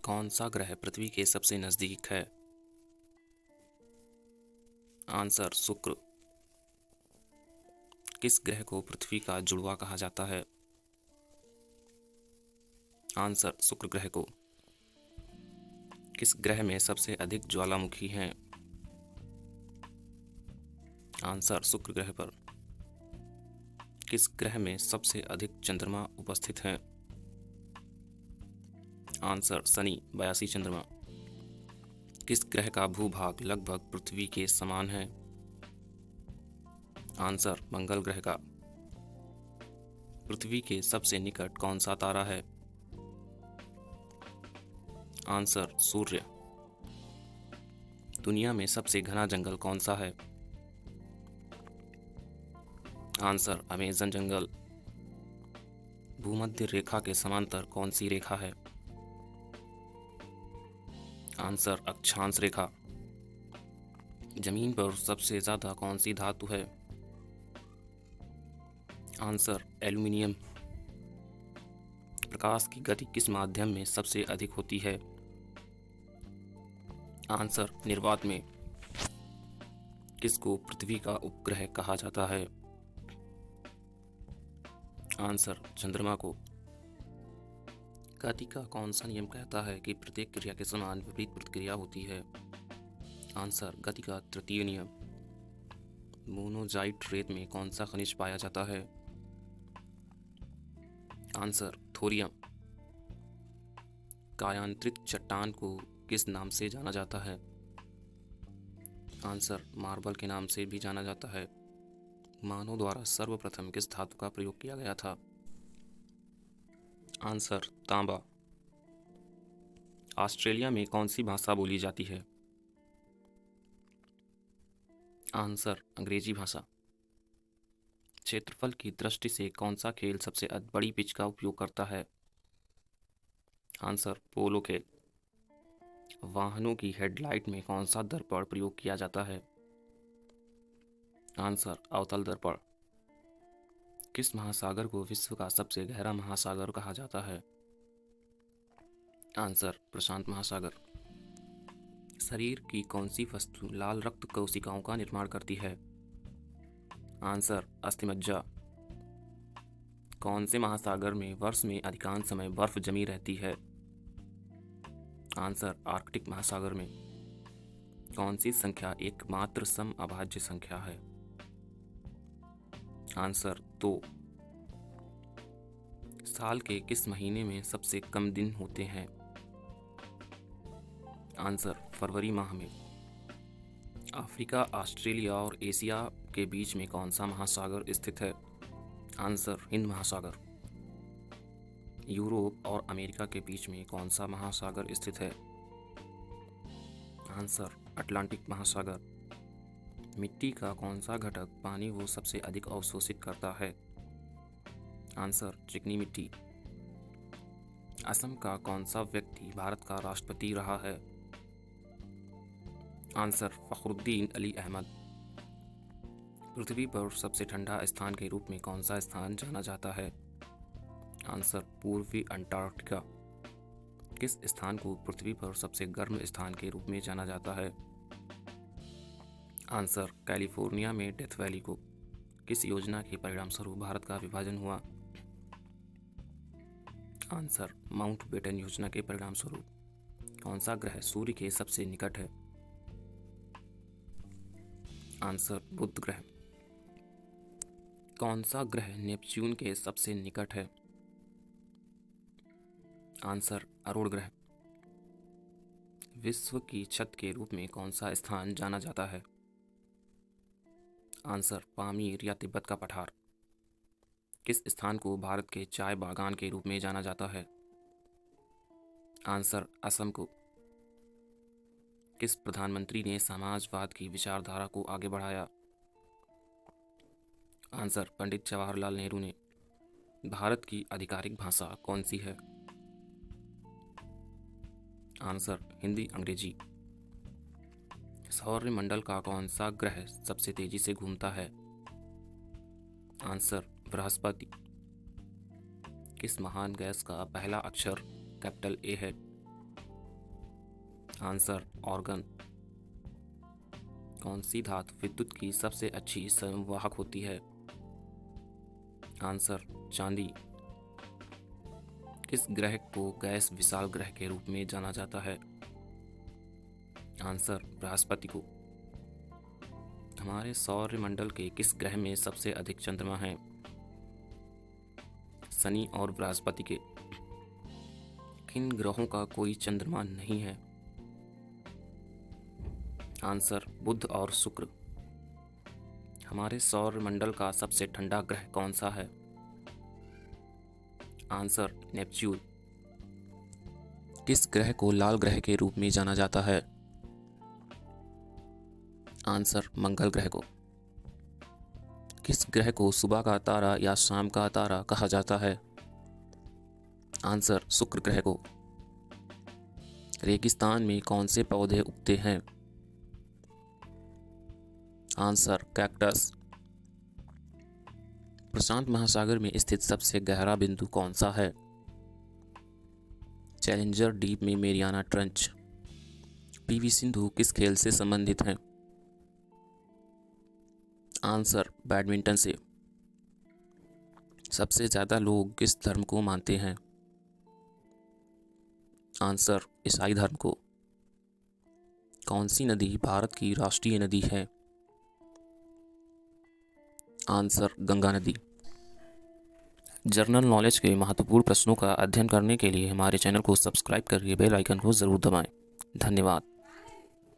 कौन सा ग्रह पृथ्वी के सबसे नजदीक है? आंसर शुक्र। किस ग्रह को पृथ्वी का जुड़वा कहा जाता है? आंसर शुक्र ग्रह को। किस ग्रह में सबसे अधिक ज्वालामुखी हैं? आंसर शुक्र ग्रह पर। किस ग्रह में सबसे अधिक चंद्रमा उपस्थित हैं? आंसर शनि 82 चंद्रमा। किस ग्रह का भूभाग लगभग पृथ्वी के समान है? आंसर मंगल ग्रह का। पृथ्वी के सबसे निकट कौन सा तारा है? आंसर सूर्य। दुनिया में सबसे घना जंगल कौन सा है? आंसर अमेज़न जंगल। भूमध्य रेखा के समांतर कौन सी रेखा है? आंसर अक्षांश रेखा। जमीन पर सबसे ज्यादा कौन सी धातु है? Answer aluminium. प्रकाश की गति किस माध्यम में सबसे अधिक होती है? आंसर निर्वात में। किसको पृथ्वी का उपग्रह कहा जाता है? आंसर चंद्रमा को। गति का कौन सा नियम कहता है कि प्रत्येक क्रिया के समान विपरीत प्रतिक्रिया होती है? आंसर गति का तृतीय नियम। मोनोजाइट रेत में कौन सा खनिज पाया जाता है? Answer thorium. कायांतरित चट्टान को किस नाम से जाना जाता है? आंसर मार्बल के नाम से भी जाना जाता है। मानव द्वारा सर्वप्रथम किस धातु का प्रयोग किया गया था? आंसर तांबा। ऑस्ट्रेलिया में कौन सी भाषा बोली जाती है? आंसर अंग्रेजी भाषा। क्षेत्रफल की दृष्टि से कौन सा खेल सबसे बड़ी पिच का उपयोग करता है? आंसर पोलो खेल। वाहनों की हेडलाइट में कौन सा दर्पण प्रयोग किया जाता है? आंसर अवतल दर्पण। किस महासागर को विश्व का सबसे गहरा महासागर कहा जाता है? आंसर प्रशांत महासागर। शरीर की कौन सी वस्तु लाल रक्त कोशिकाओं का निर्माण करती है? आंसर अस्थिमज्जा। कौन से महासागर में वर्ष में अधिकांश समय बर्फ जमी रहती है? आंसर आर्कटिक महासागर में। कौन सी संख्या एकमात्र सम अभाज्य संख्या है? आंसर 2। साल के किस महीने में सबसे कम दिन होते हैं? आंसर फरवरी माह में। अफ्रीका, ऑस्ट्रेलिया और एशिया के बीच में कौन सा महासागर स्थित है? आंसर हिंद महासागर। यूरोप और अमेरिका के बीच में कौन सा महासागर स्थित है? आंसर अटलांटिक महासागर। मिट्टी का कौन सा घटक पानी को सबसे अधिक अवशोषित करता है? आंसर चिकनी मिट्टी। असम का कौन सा व्यक्ति भारत का राष्ट्रपति रहा है? आंसर फखरुद्दीन अली अहमद। पृथ्वी पर सबसे ठंडा स्थान के रूप में कौन सा स्थान जाना जाता है? आंसर पूर्वी अंटार्कटिका। किस स्थान को पृथ्वी पर सबसे गर्म स्थान के रूप में जाना जाता है? आंसर कैलिफोर्निया में डेथ वैली को। किस योजना के परिणामस्वरूप भारत का विभाजन हुआ? आंसर माउंटबेटन योजना के परिणामस्वरूप। कौन सा ग्रह सूर्य के सबसे निकट है? आंसर बुध ग्रह। कौन सा ग्रह नेपच्यून के सबसे निकट है? आंसर अरुण ग्रह। विश्व की छत के रूप में कौन सा स्थान जाना जाता है? आंसर पामीर या तिब्बत का पठार। किस स्थान को भारत के चाय बागान के रूप में जाना जाता है? आंसर असम को। किस प्रधानमंत्री ने समाजवाद की विचारधारा को आगे बढ़ाया? आंसर पंडित जवाहरलाल नेहरू ने। भारत की आधिकारिक भाषा कौन सी है? आंसर हिंदी अंग्रेजी। सौरमंडल का कौन सा ग्रह सबसे तेजी से घूमता है? आंसर बृहस्पति। किस महान गैस का पहला अक्षर कैपिटल ए है? Answer organ. कौन सी धातु विद्युत की सबसे अच्छी संवाहक होती है? आंसर चांदी। किस ग्रह को गैस विशाल ग्रह के रूप में जाना जाता है? आंसर बृहस्पति को। हमारे सौरमंडल के किस ग्रह में सबसे अधिक चंद्रमा हैं? शनि और बृहस्पति के। किन ग्रहों का कोई चंद्रमा नहीं है? आंसर बुध और शुक्र। हमारे सौरमंडल का सबसे ठंडा ग्रह कौन सा है? Answer Neptune. किस ग्रह को लाल ग्रह के रूप में जाना जाता है? आंसर मंगल ग्रह को। किस ग्रह को सुबह का तारा या शाम का तारा कहा जाता है? आंसर शुक्र ग्रह को। रेगिस्तान में कौन से पौधे उगते हैं? Answer cactus. प्रशांत महासागर में स्थित सबसे गहरा बिंदु कौन सा है? चैलेंजर डीप में मेरियाना ट्रेंच। पीवी सिंधु किस खेल से संबंधित हैं? आंसर बैडमिंटन से। सबसे ज्यादा लोग किस धर्म को मानते हैं? आंसर ईसाई धर्म को। कौन सी नदी भारत की राष्ट्रीय नदी है? आंसर गंगा नदी। जनरल नॉलेज के महत्वपूर्ण प्रश्नों का अध्ययन करने के लिए हमारे चैनल को सब्सक्राइब करके बेल आइकन को ज़रूर दबाएं। धन्यवाद।